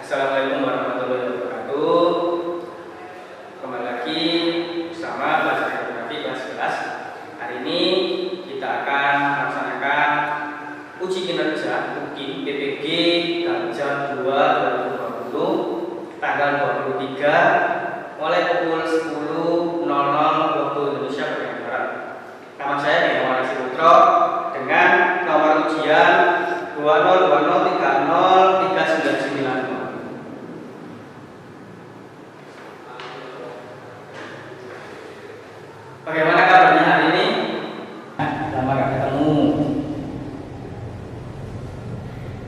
Assalamualaikum warahmatullahi wabarakatuh. Kembali lagi bersama pelajaran geografi kelas 11. Hari ini kita akan melaksanakan uji kinerja UKIM PPG Gajah 2 2020 tanggal 23 mulai pukul 10.00 waktu Indonesia bagian barat. Nama saya Muhammad Siputro dengan nomor ujian 202030399. Bagaimana kabarnya hari ini? Lama gak ketemu.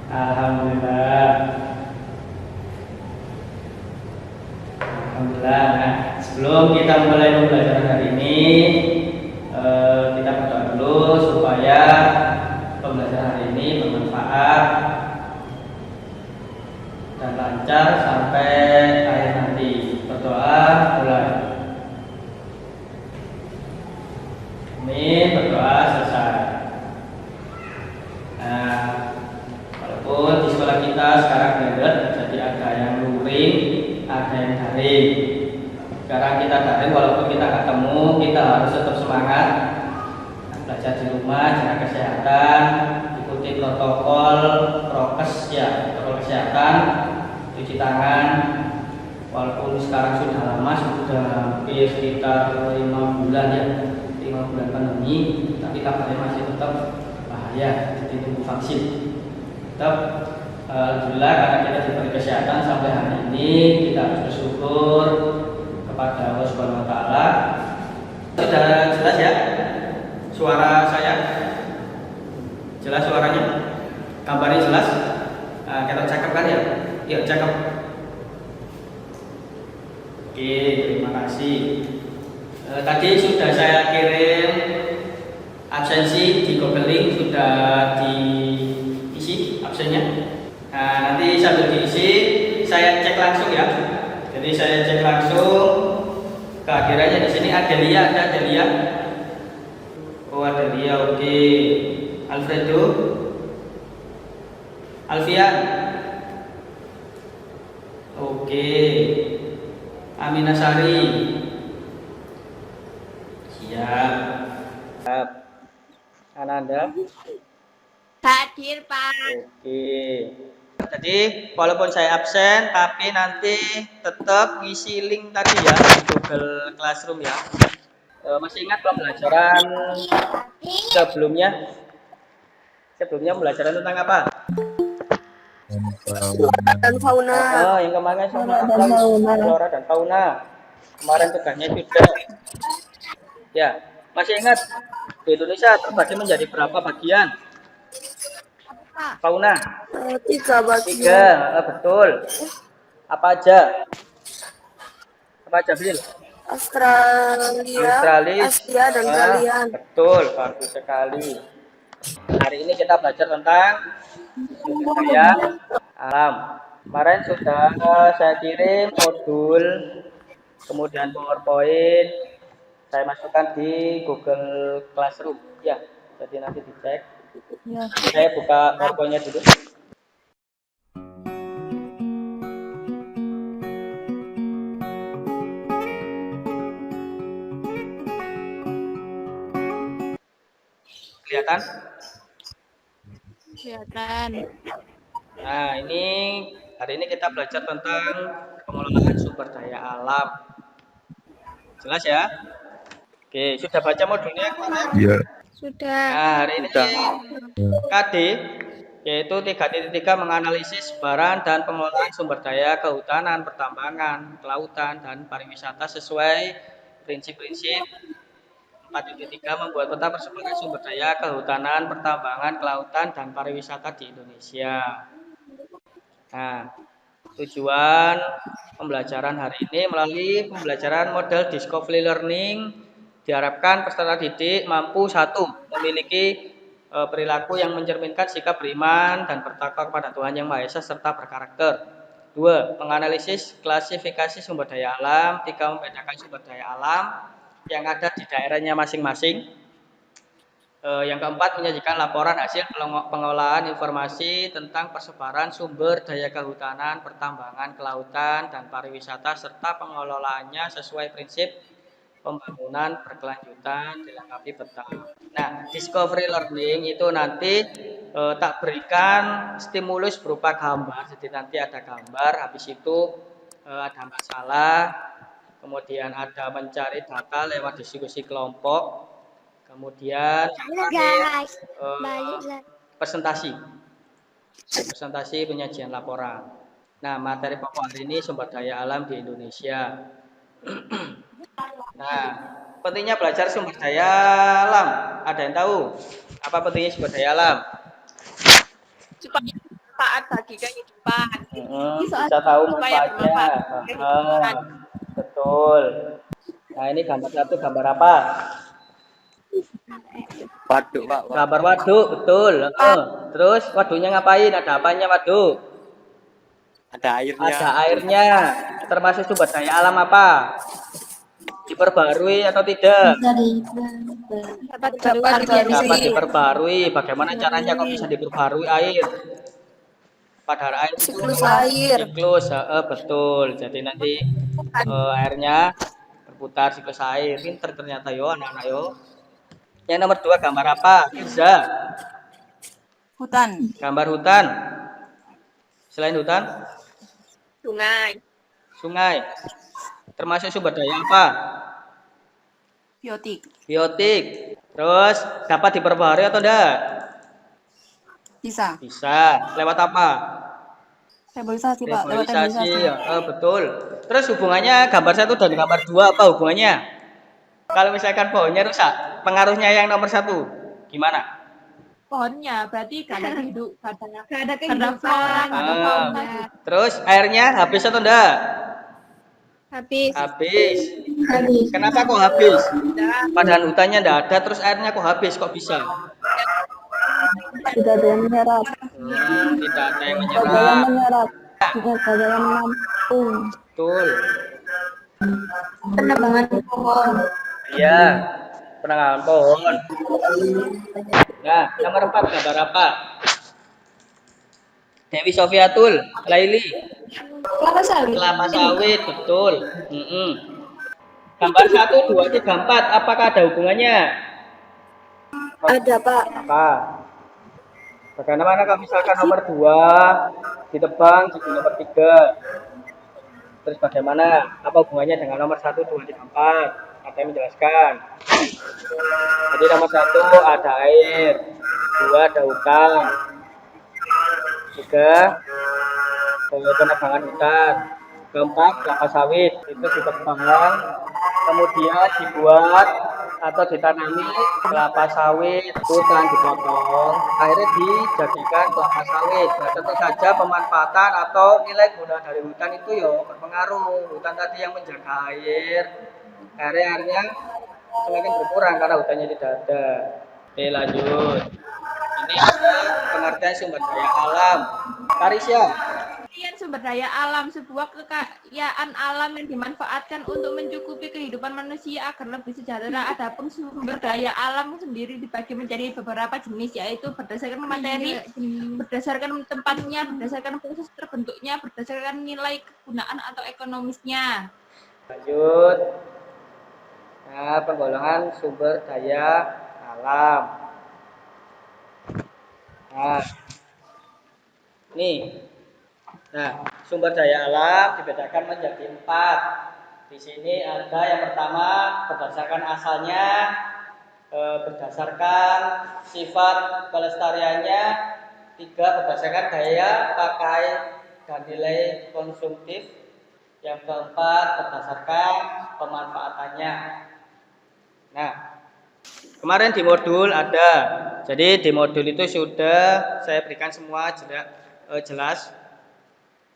Alhamdulillah. Alhamdulillah. Nah, sebelum kita mulai pembelajaran hari ini, kita berdoa dulu supaya pembelajaran hari ini bermanfaat dan lancar sampai akhir nanti. Berdoa mulai. Amin, berdoa selesai. Nah, walaupun di sekolah kita sekarang blended, jadi ada yang luring, ada yang daring. Sekarang kita daring, walaupun kita ketemu, kita harus tetap semangat. Belajar di rumah, jaga kesehatan, ikuti protokol prokes ya, protokol kesehatan, cuci tangan. Walaupun sekarang sudah lama, sudah hampir sekitar 5 bulan ya, 5 bulan pandemi, tapi kabarnya masih tetap bahaya, jadi tunggu vaksin. Tetap alhamdulillah karena kita diberi kesehatan sampai hari ini, kita harus bersyukur kepada Allah Subhanahu Wa Taala. Sudah jelas ya suara saya? Jelas suaranya? Gambarnya jelas? Kita cakap kan ya? Iya cakap. Oke, terima kasih. Tadi sudah saya kirim absensi di Google Link, sudah diisi absennya. Nah, nanti sambil diisi saya cek langsung ya. Jadi saya cek langsung kehadirannya di sini. Adelia, ada Adelia? Oh, Adelia, oke. Alfredo, Alfian, oke. Amina Sari, siap. Ananda Hadir, Pak. oke. Jadi walaupun saya absen, tapi nanti tetap ngisi link tadi ya di Google Classroom ya. Masih ingat pembelajaran sebelumnya? Sebelumnya pembelajaran tentang apa? Dan fauna. Oh, yang kemarin flora dan fauna. Kemarin tugasnya sudah. Ya, masih ingat di Indonesia terbagi menjadi berapa bagian? Fauna? 3 bagian. 3, betul. Apa aja? Apa aja, Bil? Australia, Australis. Asia, dan Galian. Betul, bagus sekali. Hari ini kita belajar tentang sumber daya alam. Kemarin sudah saya kirim modul, kemudian PowerPoint, saya masukkan di Google Classroom. Ya, jadi nanti dicek. Ya. Saya buka PowerPoint-nya dulu. Kelihatan? Kelihatan. Nah, hari ini kita belajar tentang pengelolaan sumber daya alam. Jelas ya? Oke, sudah baca modulnya kemarin? Iya. Sudah. Nah, hari ini KD yaitu 3.3 menganalisis sebaran dan pengelolaan sumber daya kehutanan, pertambangan, kelautan, dan pariwisata sesuai prinsip-prinsip. 4.3 membuat peta persebaran sumber daya kehutanan, pertambangan, kelautan, dan pariwisata di Indonesia. Nah, tujuan pembelajaran hari ini melalui pembelajaran model discovery learning diharapkan peserta didik mampu 1. Memiliki perilaku yang mencerminkan sikap beriman dan bertakwa kepada Tuhan Yang Maha Esa serta berkarakter. 2. Menganalisis klasifikasi sumber daya alam. 3. Membedakan sumber daya alam yang ada di daerahnya masing-masing. Yang keempat, menyajikan laporan hasil pengolahan informasi tentang persebaran sumber daya kehutanan, pertambangan, kelautan, dan pariwisata, serta pengelolaannya sesuai prinsip pembangunan berkelanjutan dilengkapi peta. Nah, discovery learning itu nanti tak berikan stimulus berupa gambar. Jadi nanti ada gambar, habis itu ada masalah, kemudian ada mencari data lewat diskusi kelompok, kemudian yang terakhir Guys, balik lagi. presentasi penyajian laporan. Nah, materi pokok hari ini sumber daya alam di Indonesia. Nah, pentingnya belajar sumber daya alam. Ada yang tahu apa pentingnya sumber daya alam? Supaya bermanfaat bagi kehidupan. Bisa tahu Supaya manfaatnya. bermanfaat bagi kehidupan. Betul. Nah, ini gambar satu, gambar apa? Waduk, Pak. Gambar waduk, betul. Terus waduhnya ngapain? Ada apanya waduk? Ada airnya. Ada airnya. Termasuk sumber daya alam apa? Diperbarui atau tidak? Dapat diperbarui. Bagaimana caranya kok bisa diperbarui air? Pada air Siklus air. siklus, betul. Jadi nanti airnya berputar siklus air. Pinter ternyata yo anak-anak yo. Yang nomor 2 gambar apa? Firza. Hutan. Gambar hutan. Selain hutan, Sungai. sungai. Termasuk sumber daya apa? Biotik. Biotik. Terus dapat diperbarui atau enggak? Bisa. Bisa. Lewat apa? Reboisasi, Pak. Lewat Reboisasi. reboisasi. Betul. Terus hubungannya gambar 1 dan gambar 2 apa hubungannya? Kalau misalkan pohonnya rusak, pengaruhnya yang nomor 1 gimana? Pohonnya berarti gak ada hidup, gak ada kehidupan. flora, gak ada fauna. Terus airnya habis atau enggak? Habis. Habis. Kenapa kok habis? Padahal hutannya enggak ada, terus airnya kok habis? Kok bisa? Tidak ada yang menyerap. Tidak ada yang Tidak ada yang menyerap. menyerap. Tidak ada yang menampung. Betul. Penebangan pohon. Iya. Penanaman pohon. Nah, nomor 4 gambar apa? Dewi Sofiatul, Laili. Kelapa sawit. Kelapa sawit, betul. Gambar 1, 2, 3, 4, apakah ada hubungannya? Ada, Pak. Apa? Bagaimana kalau misalkan nomor 2 ditebang jadi nomor 3? Terus bagaimana? Apa hubungannya dengan nomor 1, 2, 3, 4? Ada yang menjelaskan. Jadi nomor 1 ada air, 2 ada hutan, 3 penebangan hutan, 4 kelapa sawit itu ditebang, kemudian dibuat atau ditanami kelapa sawit, hutan dipotong, akhirnya dijadikan kelapa sawit. Nah, tentu saja pemanfaatan atau nilai guna dari hutan itu ya berpengaruh. Hutan tadi yang menjaga air, airnya semakin berkurang karena hutannya tidak ada. Oke, lanjut. Ini ada pengertian sumber daya alam. Karisya. Kemudian sumber daya alam, sebuah kekayaan alam yang dimanfaatkan untuk mencukupi kehidupan manusia agar lebih sejahtera. Adapun sumber daya alam sendiri dibagi menjadi beberapa jenis, yaitu berdasarkan materi, berdasarkan tempatnya, berdasarkan proses terbentuknya, berdasarkan nilai kegunaan atau ekonomisnya. Lanjut. Nah, penggolongan sumber daya alam. Nah, nih. Nah, sumber daya alam dibedakan menjadi 4. Di sini ada yang pertama berdasarkan asalnya, berdasarkan sifat pelestariannya, 3 berdasarkan daya pakai dan nilai konsumtif, yang keempat berdasarkan pemanfaatannya. Nah, kemarin di modul ada, jadi di modul itu sudah saya berikan semua jelas.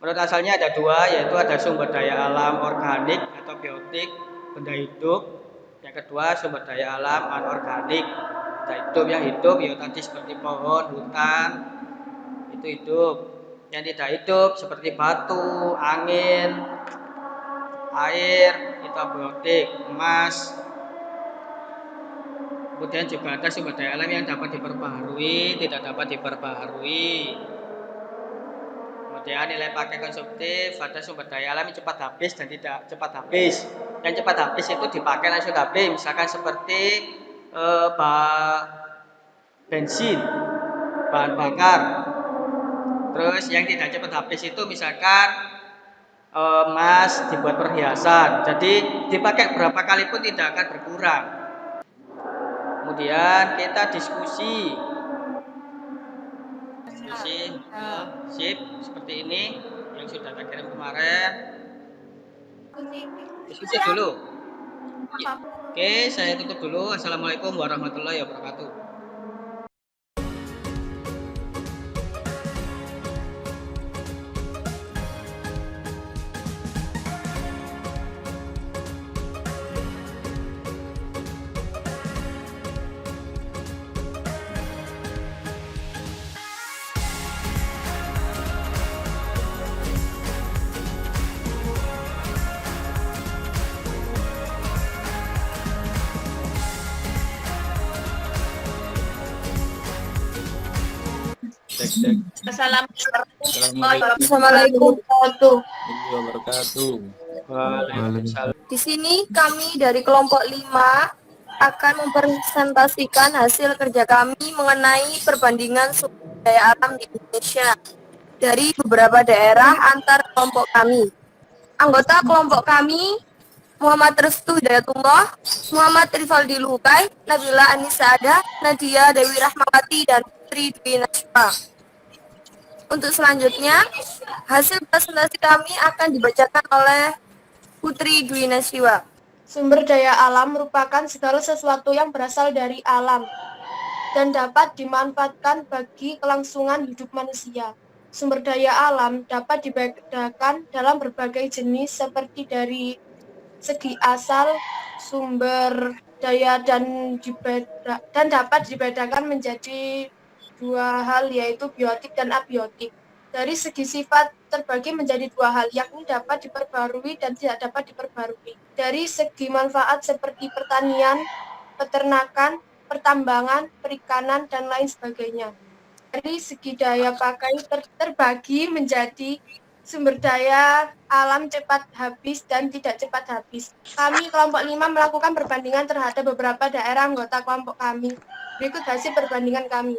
Menurut asalnya ada 2, yaitu ada sumber daya alam organik atau biotik, benda hidup. Yang kedua sumber daya alam anorganik, benda hidup. Yang hidup ya tadi seperti pohon, hutan, itu hidup. Yang tidak hidup seperti batu, angin, air, itu abiotik, emas. Kemudian juga ada sumber daya alam yang dapat diperbaharui, tidak dapat diperbaharui. Kemudian nilai pakai konsumtif, ada sumber daya alam yang cepat habis dan tidak cepat habis. Yang cepat habis itu dipakai langsung habis, misalkan seperti bensin, bahan bakar. Terus yang tidak cepat habis itu misalkan emas dibuat perhiasan, jadi dipakai berapa kali pun tidak akan berkurang. Kemudian kita diskusi, sip seperti ini yang sudah tak kirim kemarin. Diskusi dulu. Oke, saya tutup dulu. Assalamualaikum warahmatullahi wabarakatuh. Assalamualaikum warahmatullahi wabarakatuh. Waalaikumsalam. Di sini kami dari kelompok 5 akan mempresentasikan hasil kerja kami mengenai perbandingan sumber daya alam di Indonesia dari beberapa daerah antar kelompok kami. Anggota kelompok kami Muhammad Restu Hidayatullah, Muhammad Rifaldi Lukai, Nabila Anissa Ada, Nadia Dewi Rahmawati, dan Putri Dwi Nasfa. Untuk selanjutnya, hasil presentasi kami akan dibacakan oleh Putri Dwi Nasfa. Sumber daya alam merupakan segala sesuatu yang berasal dari alam dan dapat dimanfaatkan bagi kelangsungan hidup manusia. Sumber daya alam dapat dibedakan dalam berbagai jenis seperti dari segi asal sumber daya dan dapat dibedakan menjadi dua hal, yaitu biotik dan abiotik. Dari segi sifat terbagi menjadi dua hal, yakni dapat diperbarui dan tidak dapat diperbarui. Dari segi manfaat seperti pertanian, peternakan, pertambangan, perikanan, dan lain sebagainya. Dari segi daya pakai terbagi menjadi sumber daya alam cepat habis dan tidak cepat habis. Kami kelompok 5 melakukan perbandingan terhadap beberapa daerah anggota kelompok kami. Berikut hasil perbandingan kami.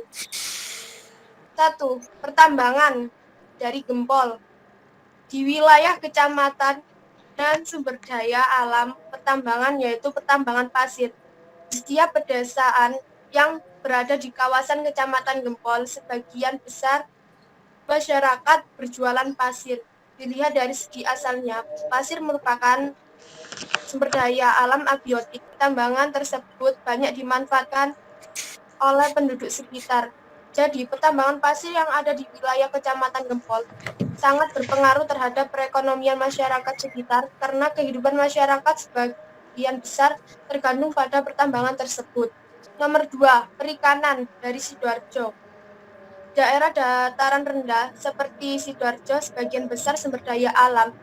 1. Pertambangan dari Gempol. Di wilayah kecamatan dan sumber daya alam pertambangan yaitu pertambangan pasir. Di setiap pedesaan yang berada di kawasan kecamatan Gempol, sebagian besar masyarakat berjualan pasir. Dilihat dari segi asalnya, pasir merupakan sumber daya alam abiotik. Pertambangan tersebut banyak dimanfaatkan oleh penduduk sekitar. Jadi, pertambangan pasir yang ada di wilayah Kecamatan Gempol sangat berpengaruh terhadap perekonomian masyarakat sekitar karena kehidupan masyarakat sebagian besar tergantung pada pertambangan tersebut. Nomor 2, perikanan dari Sidoarjo. Daerah dataran rendah seperti Sidoarjo sebagian besar sumber daya alam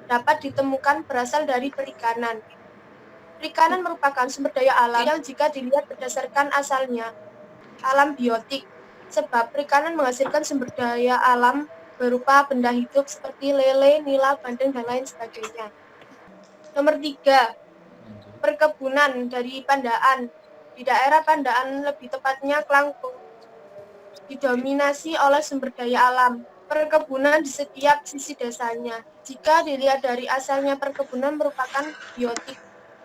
dapat ditemukan berasal dari perikanan. Perikanan merupakan sumber daya alam yang jika dilihat berdasarkan asalnya, alam biotik, sebab perikanan menghasilkan sumber daya alam berupa benda hidup seperti lele, nila, bandeng, dan lain sebagainya. Nomor 3, perkebunan dari Pandaan. Di daerah Pandaan, lebih tepatnya Klangkung, didominasi oleh sumber daya alam, perkebunan di setiap sisi desanya. Jika dilihat dari asalnya, perkebunan merupakan biotik,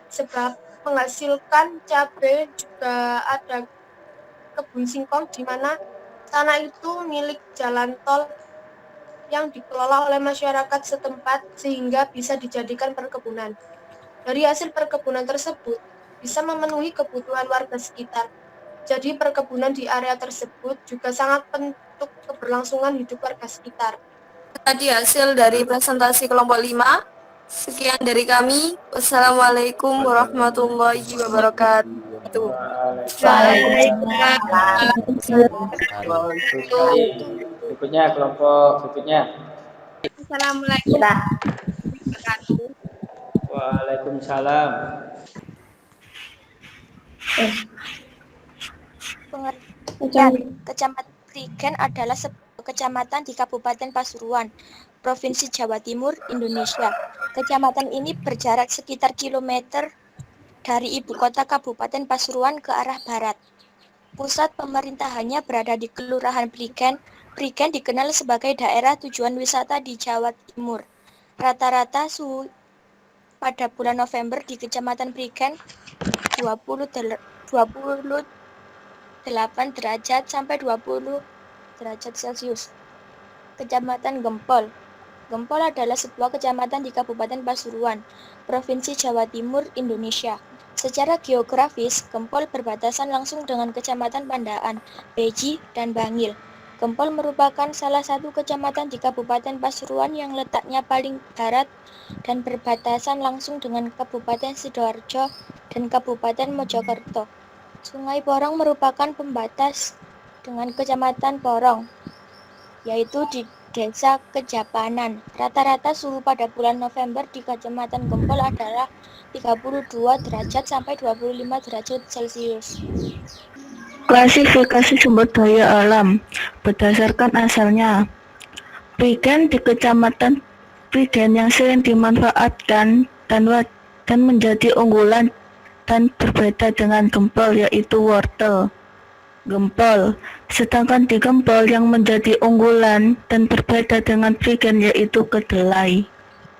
sebab menghasilkan cabai, juga ada kebun singkong di mana tanah itu milik jalan tol yang dikelola oleh masyarakat setempat sehingga bisa dijadikan perkebunan. Dari hasil perkebunan tersebut bisa memenuhi kebutuhan warga sekitar. Jadi perkebunan di area tersebut juga sangat penting untuk keberlangsungan hidup warga sekitar. Tadi hasil dari presentasi kelompok 5. Sekian dari kami. Wassalamualaikum warahmatullahi wabarakatuh. Berikutnya kelompok berikutnya. Assalamualaikum warahmatullahi wabarakatuh. Waalaikumsalam. Pengertian Kecamatan Prigen adalah sebuah kecamatan di Kabupaten Pasuruan, Provinsi Jawa Timur, Indonesia. Kecamatan ini berjarak sekitar kilometer dari ibu kota Kabupaten Pasuruan ke arah barat. Pusat pemerintahannya berada di Kelurahan Prigen. Prigen dikenal sebagai daerah tujuan wisata di Jawa Timur. Rata-rata suhu pada bulan November di Kecamatan Prigen 28 derajat sampai 20 derajat Celcius. Kecamatan Gempol. Gempol adalah sebuah kecamatan di Kabupaten Pasuruan, Provinsi Jawa Timur, Indonesia. Secara geografis, Gempol berbatasan langsung dengan Kecamatan Pandaan, Beji, dan Bangil. Gempol merupakan salah satu kecamatan di Kabupaten Pasuruan yang letaknya paling barat dan berbatasan langsung dengan Kabupaten Sidoarjo dan Kabupaten Mojokerto. Sungai Porong merupakan pembatas dengan Kecamatan Porong, yaitu di Desa Kejapanan. Rata-rata suhu pada bulan November di Kecamatan Gempol adalah 32 derajat sampai 25 derajat Celcius. Klasifikasi sumber daya alam berdasarkan asalnya. Prigen di Kecamatan Prigen yang sering dimanfaatkan dan menjadi unggulan dan berbeda dengan Gempol yaitu wortel Gempol. Sedangkan di Gempol yang menjadi unggulan dan berbeda dengan Prigen yaitu kedelai.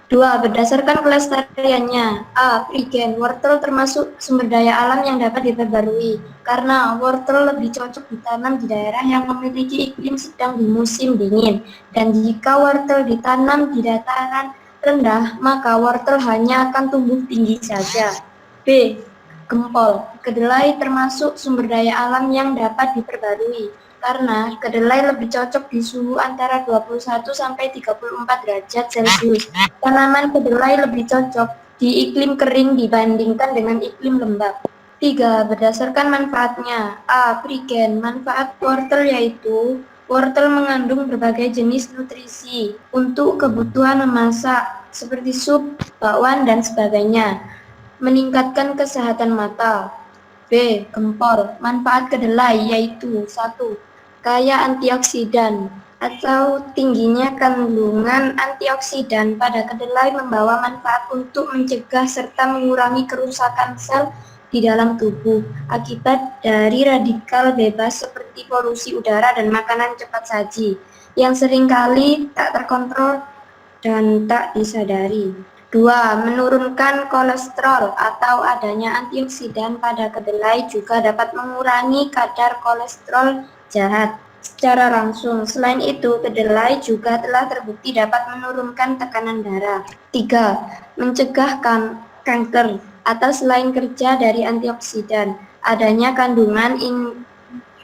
2. Berdasarkan kelestariannya. A. Prigen. Wortel termasuk sumber daya alam yang dapat diperbarui, karena wortel lebih cocok ditanam di daerah yang memiliki iklim sedang di musim dingin. Dan jika wortel ditanam di dataran rendah, maka wortel hanya akan tumbuh tinggi saja. B. Gempol. Kedelai termasuk sumber daya alam yang dapat diperbarui, karena kedelai lebih cocok di suhu antara 21 sampai 34 derajat Celcius. Tanaman kedelai lebih cocok di iklim kering dibandingkan dengan iklim lembab. 3. Berdasarkan manfaatnya. A. Prigen. Manfaat wortel yaitu wortel mengandung berbagai jenis nutrisi untuk kebutuhan memasak seperti sup, bakwan, dan sebagainya. Meningkatkan kesehatan mata. B. Gempol. Manfaat kedelai yaitu 1. Kaya antioksidan atau tingginya kandungan antioksidan pada kedelai membawa manfaat untuk mencegah serta mengurangi kerusakan sel di dalam tubuh akibat dari radikal bebas seperti polusi udara dan makanan cepat saji yang seringkali tak terkontrol dan tak disadari. 2. Menurunkan kolesterol atau adanya antioksidan pada kedelai juga dapat mengurangi kadar kolesterol jahat secara langsung. Selain itu, kedelai juga telah terbukti dapat menurunkan tekanan darah. 3. Mencegah kanker atau selain kerja dari antioksidan, adanya kandungan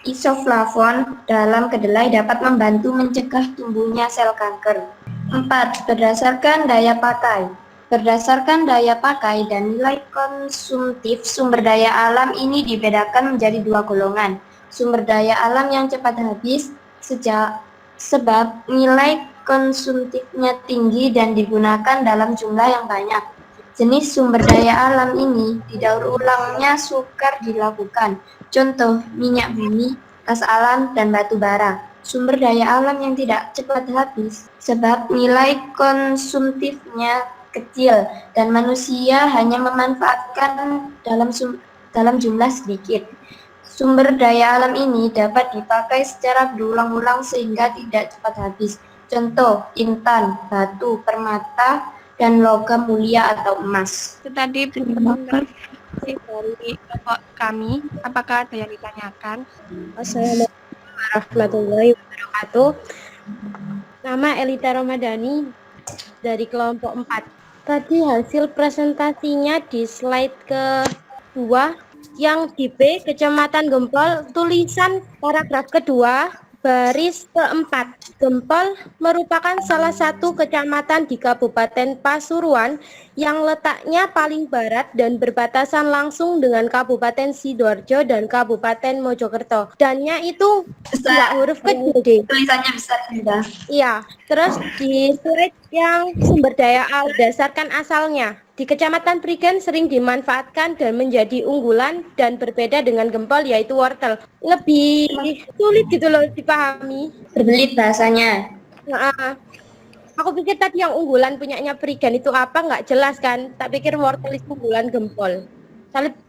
isoflavon dalam kedelai dapat membantu mencegah tumbuhnya sel kanker. 4. Berdasarkan daya pakai. Berdasarkan daya pakai dan nilai konsumtif, sumber daya alam ini dibedakan menjadi 2 golongan. Sumber daya alam yang cepat habis sebab nilai konsumtifnya tinggi dan digunakan dalam jumlah yang banyak. Jenis sumber daya alam ini didaur ulangnya sukar dilakukan. Contoh, minyak bumi, gas alam, dan batu bara. Sumber daya alam yang tidak cepat habis sebab nilai konsumtifnya kecil dan manusia hanya memanfaatkan dalam jumlah sedikit. Sumber daya alam ini dapat dipakai secara berulang-ulang sehingga tidak cepat habis. Contoh, intan, batu, permata, dan logam mulia atau emas. Itu tadi dari kelompok kami. Apakah ada yang ditanyakan? Assalamualaikum warahmatullahi wabarakatuh. Nama Elita Ramadhani dari kelompok 4. Tadi hasil presentasinya di slide kedua yang di B, Kecamatan Gempol, tulisan paragraf kedua, baris keempat. Gempol merupakan salah satu kecamatan di Kabupaten Pasuruan yang letaknya paling barat dan berbatasan langsung dengan Kabupaten Sidoarjo dan Kabupaten Mojokerto. Dannya itu 2 huruf kecil D. Tulisannya besar sudah. Iya, terus di slide yang sumber daya berdasarkan asalnya. Di Kecamatan Prigen sering dimanfaatkan dan menjadi unggulan dan berbeda dengan gempol yaitu wortel. Lebih sulit gitu loh dipahami. Berbelit bahasanya. Nah, aku pikir tadi yang unggulan punyanya Prigen itu apa nggak jelas kan. Tak pikir wortel itu unggulan gempol.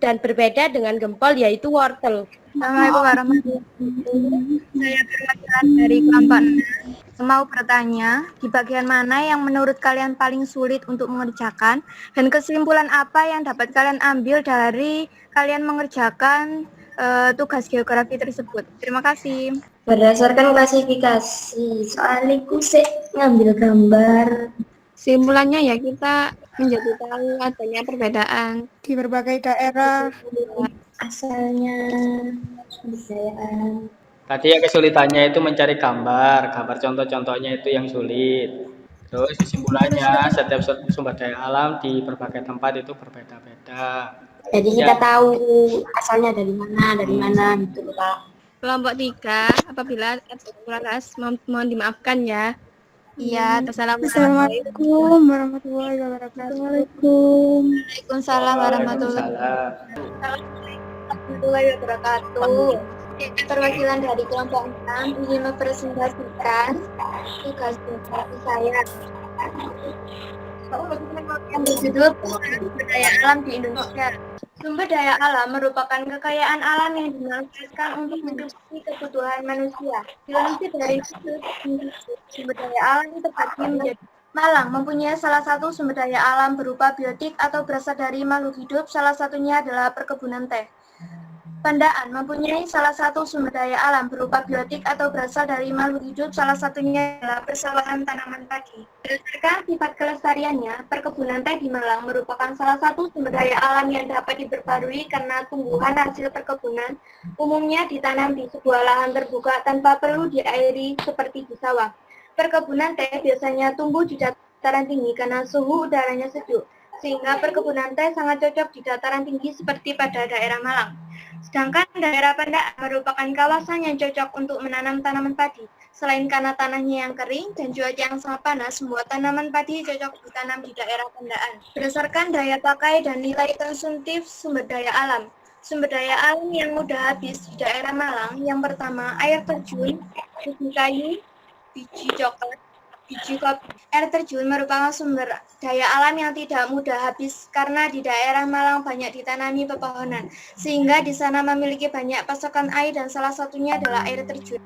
Dan berbeda dengan gempol yaitu wortel. Assalamualaikum warahmatullahi wabarakatuh. Saya perwakilan dari kelompok 6. Mau bertanya, di bagian mana yang menurut kalian paling sulit untuk mengerjakan dan kesimpulan apa yang dapat kalian ambil dari kalian mengerjakan tugas geografi tersebut? Terima kasih. Berdasarkan klasifikasi, soalnya ku ngambil gambar. Kesimpulannya ya kita menjadi tahu adanya perbedaan Di berbagai daerah. Asalnya kebudayaan. Tadi ya kesulitannya itu mencari gambar contoh-contohnya itu yang sulit. Terus kesimpulannya setiap sumber daya alam di berbagai tempat itu berbeda-beda. Jadi kita tahu asalnya dari mana gitu Pak. Kelompok 3, apabila mohon dimaafkan ya. Iya, Assalamualaikum warahmatullahi wabarakatuh. Waalaikumsalam warahmatullahi wabarakatuh. Perwakilan dari kelompok 6 ingin mempresentasikan tugas geografi saya. Yang berjudul Sumber Daya Alam di Indonesia. Sumber daya alam merupakan kekayaan alam yang dimanfaatkan untuk mencukupi kebutuhan manusia. Dilansir dari situs sumber daya alam terbagi menjadi Malang mempunyai salah satu sumber daya alam berupa biotik atau berasal dari makhluk hidup, salah satunya adalah perkebunan teh. Pandaan mempunyai salah satu sumber daya alam berupa biotik atau berasal dari makhluk hidup, salah satunya adalah persawahan tanaman padi. Berdasarkan sifat kelestariannya, perkebunan teh di Malang merupakan salah satu sumber daya alam yang dapat diperbarui karena tumbuhan hasil perkebunan umumnya ditanam di sebuah lahan terbuka tanpa perlu diairi seperti di sawah. Perkebunan teh biasanya tumbuh di dataran tinggi karena suhu udaranya sejuk, sehingga perkebunan teh sangat cocok di dataran tinggi seperti pada daerah Malang. Sedangkan daerah Pandaan merupakan kawasan yang cocok untuk menanam tanaman padi. Selain karena tanahnya yang kering dan cuaca yang sangat panas, semua tanaman padi cocok ditanam di daerah Pandaan. Berdasarkan daya pakai dan nilai konsumtif sumber daya alam. Sumber daya alam yang mudah habis di daerah Malang, yang pertama air terjun, biji kayu, biji coklat, biji kopi. Air terjun merupakan sumber daya alam yang tidak mudah habis karena di daerah Malang banyak ditanami pepohonan, sehingga di sana memiliki banyak pasokan air dan salah satunya adalah air terjun.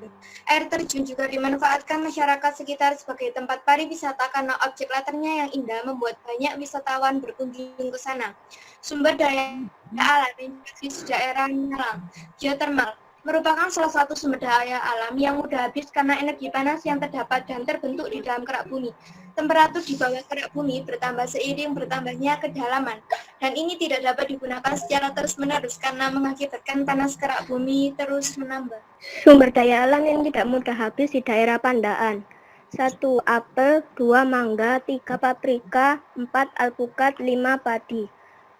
Air terjun juga dimanfaatkan masyarakat sekitar sebagai tempat pariwisata karena objek latarnya yang indah membuat banyak wisatawan berkunjung ke sana. Sumber daya alam yang di daerah Malang, geotermal merupakan salah satu sumber daya alam yang mudah habis karena energi panas yang terdapat dan terbentuk di dalam kerak bumi. Temperatur di bawah kerak bumi bertambah seiring bertambahnya kedalaman, dan ini tidak dapat digunakan secara terus-menerus karena mengakibatkan panas kerak bumi terus menambah. Sumber daya alam yang tidak mudah habis di daerah Pandaan. 1. Apel, 2. Mangga, 3. Paprika, 4. Alpukat, 5. Padi.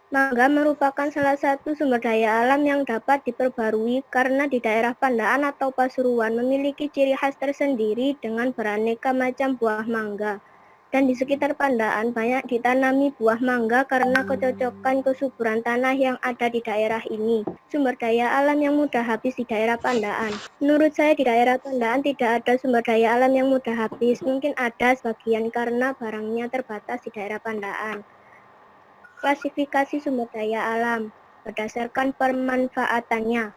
Mangga merupakan salah satu sumber daya alam yang dapat diperbarui karena di daerah Pandaan atau Pasuruan memiliki ciri khas tersendiri dengan beraneka macam buah mangga. Dan di sekitar Pandaan banyak ditanami buah mangga karena kecocokan kesuburan tanah yang ada di daerah ini. Sumber daya alam yang mudah habis di daerah Pandaan. Menurut saya di daerah Pandaan tidak ada sumber daya alam yang mudah habis. Mungkin ada sebagian karena barangnya terbatas di daerah Pandaan. Klasifikasi sumber daya alam berdasarkan pemanfaatannya.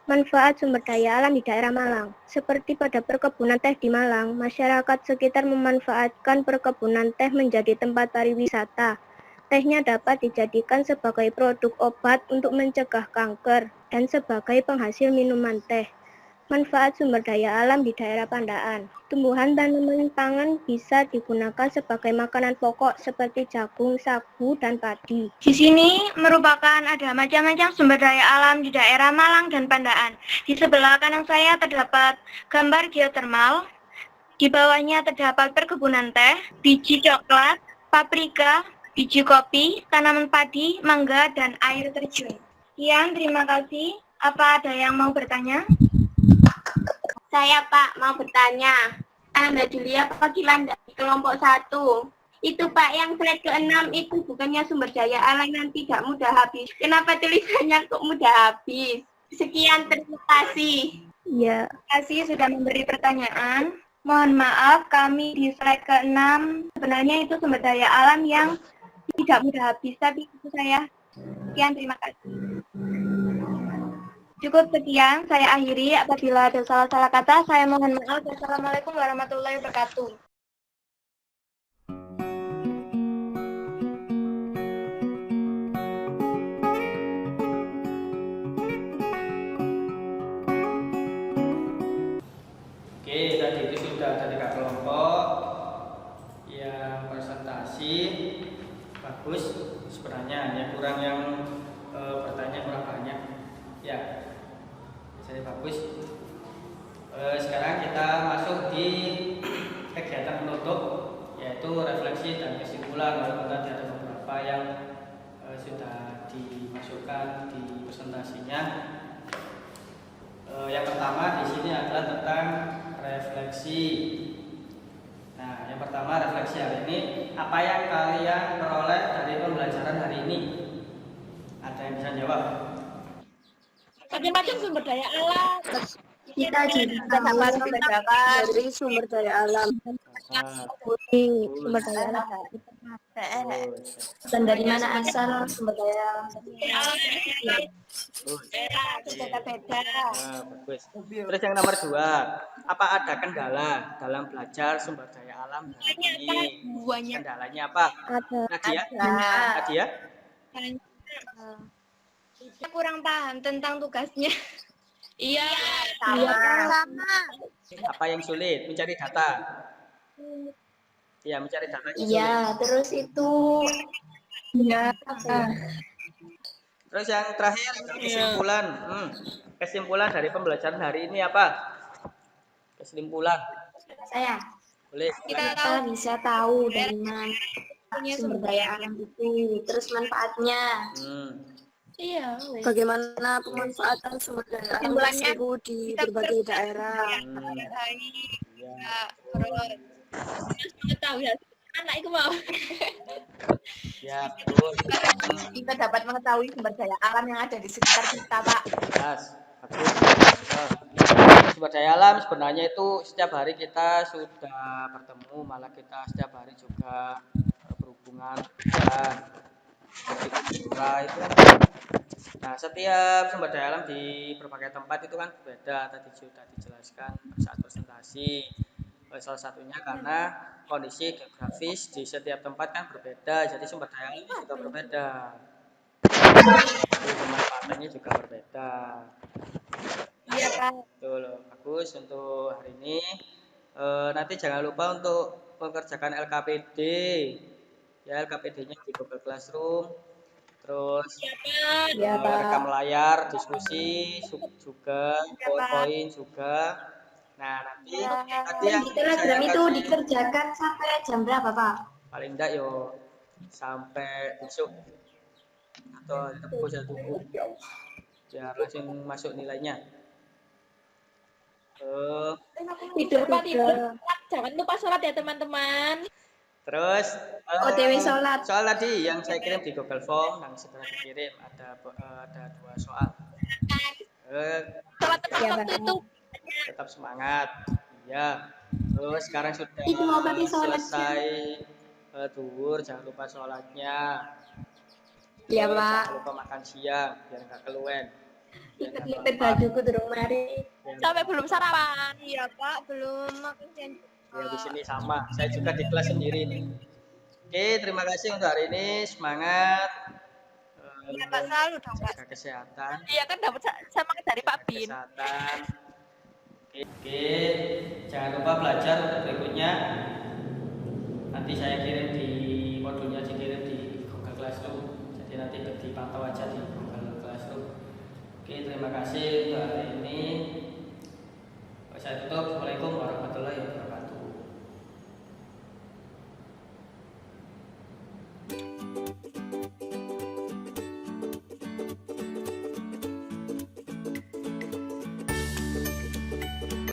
Manfaat sumber daya alam di daerah Malang. Seperti pada perkebunan teh di Malang, masyarakat sekitar memanfaatkan perkebunan teh menjadi tempat pariwisata. Tehnya dapat dijadikan sebagai produk obat untuk mencegah kanker dan sebagai penghasil minuman teh. Manfaat sumber daya alam di daerah Pandaan. Tumbuhan tanaman pangan bisa digunakan sebagai makanan pokok seperti jagung, sagu, dan padi. Di sini merupakan ada macam-macam sumber daya alam di daerah Malang dan Pandaan. Di sebelah kanan saya terdapat gambar geotermal. Di bawahnya terdapat perkebunan teh, biji coklat, paprika, biji kopi, tanaman padi, mangga, dan air terjun. Sekian, terima kasih. Apa ada yang mau bertanya? Saya Pak mau bertanya. Mbak Julia, perwakilan dari kelompok 1. Itu Pak, yang slide ke-6 itu bukannya sumber daya alam yang tidak mudah habis. Kenapa tulisannya kok mudah habis? Sekian, terima kasih. Ya, Terima kasih sudah memberi pertanyaan. Mohon maaf, kami di slide ke-6 sebenarnya itu sumber daya alam yang tidak mudah habis, tapi itu saya. Sekian, terima kasih. Cukup sekian, saya akhiri. Apabila ada salah-salah kata, saya mohon maaf. Wassalamualaikum warahmatullahi wabarakatuh. Oke, tadi itu sudah ada 3 kelompok yang presentasi bagus sebenarnya, hanya kurang yang bertanya kurang banyak. Ya, jadi bagus. Sekarang kita masuk di kegiatan penutup, yaitu refleksi dan kesimpulan. Walaupun tadi ada beberapa yang sudah dimasukkan di presentasinya. Yang pertama di sini adalah tentang refleksi. Nah, yang pertama refleksi hari ini, apa yang kalian peroleh dari pembelajaran hari ini? Ada yang bisa jawab? Macam-macam sumber daya alam. Kita jadi tahu dari sumber daya alam. Sumber daya alam. Dan dari mana asal sumber daya alam? Beda-beda. Nah, bagus. Terus yang nomor 2, apa ada kendala dalam belajar sumber daya alam hari ini? Kendalanya apa? Nadia? Nadia? Saya kurang paham tentang tugasnya. Iya. Sama. Apa yang sulit? Mencari data. Iya, mencari data. Iya, terus itu. Ya. Terus yang terakhir kesimpulan. Kesimpulan dari pembelajaran hari ini apa? Kesimpulan. Saya. Boleh. Kita bisa tahu dari mana sumber daya alam itu, terus manfaatnya. Iya. Bagaimana pemanfaatan sumber daya alam tersebut di berbagai daerah. Terus mengetahui anak itu mau. Ya, betul. Kita dapat mengetahui sumber daya alam yang ada di sekitar kita, Pak. Jelas. Bagus. Sumber daya alam sebenarnya itu setiap hari kita sudah bertemu, malah kita setiap hari juga berhubungan dan itu. Nah, setiap sumber daya alam di berbagai tempat itu kan berbeda. Tadi sudah dijelaskan saat presentasi. Salah satunya karena kondisi geografis di setiap tempat kan berbeda, jadi sumber daya alam juga berbeda. Pemanfaatannya juga berbeda. Iya, Pak. Betul, bagus untuk hari ini. Nanti jangan lupa untuk mengerjakan LKPD. Ya, LKPD-nya di Google Classroom. Terus rekam layar, diskusi juga, PowerPoint juga. Nah, nanti yang Di Telegram itu dikerjakan sampai jam berapa, Pak? paling enggak yo sampai besok atau tembus 1 biar langsung masuk nilainya. Tidur, Pak, tidur. Jangan lupa sholat ya, teman-teman. Terus OTW sholat. soal tadi yang saya kirim di Google Form yang segera dikirim ada 2 soal. Sholat waktu itu. Tetap semangat. Ya. Terus sekarang sudah selesai duhur, jangan lupa sholatnya. Iya, Terus Pak. jangan lupa makan siang biar nggak keluwen. Ikut bajuku durung mari. Sampai belum sarapan. Iya, Pak, belum makan siang. Ya, di sini sama. Saya juga di kelas sendiri nih. Oke, terima kasih untuk hari ini. Semangat. Pak Sal udah Jaga kesehatan. Iya kan dapat semangat dari Pak Bin. Kesehatan. Oke, jangan lupa belajar untuk berikutnya. Nanti saya kirim di modulnya, dikirim di Google Classroom. Jadi nanti dipantau aja di Google Classroom. Oke, terima kasih untuk hari ini. Saya tutup. Assalamualaikum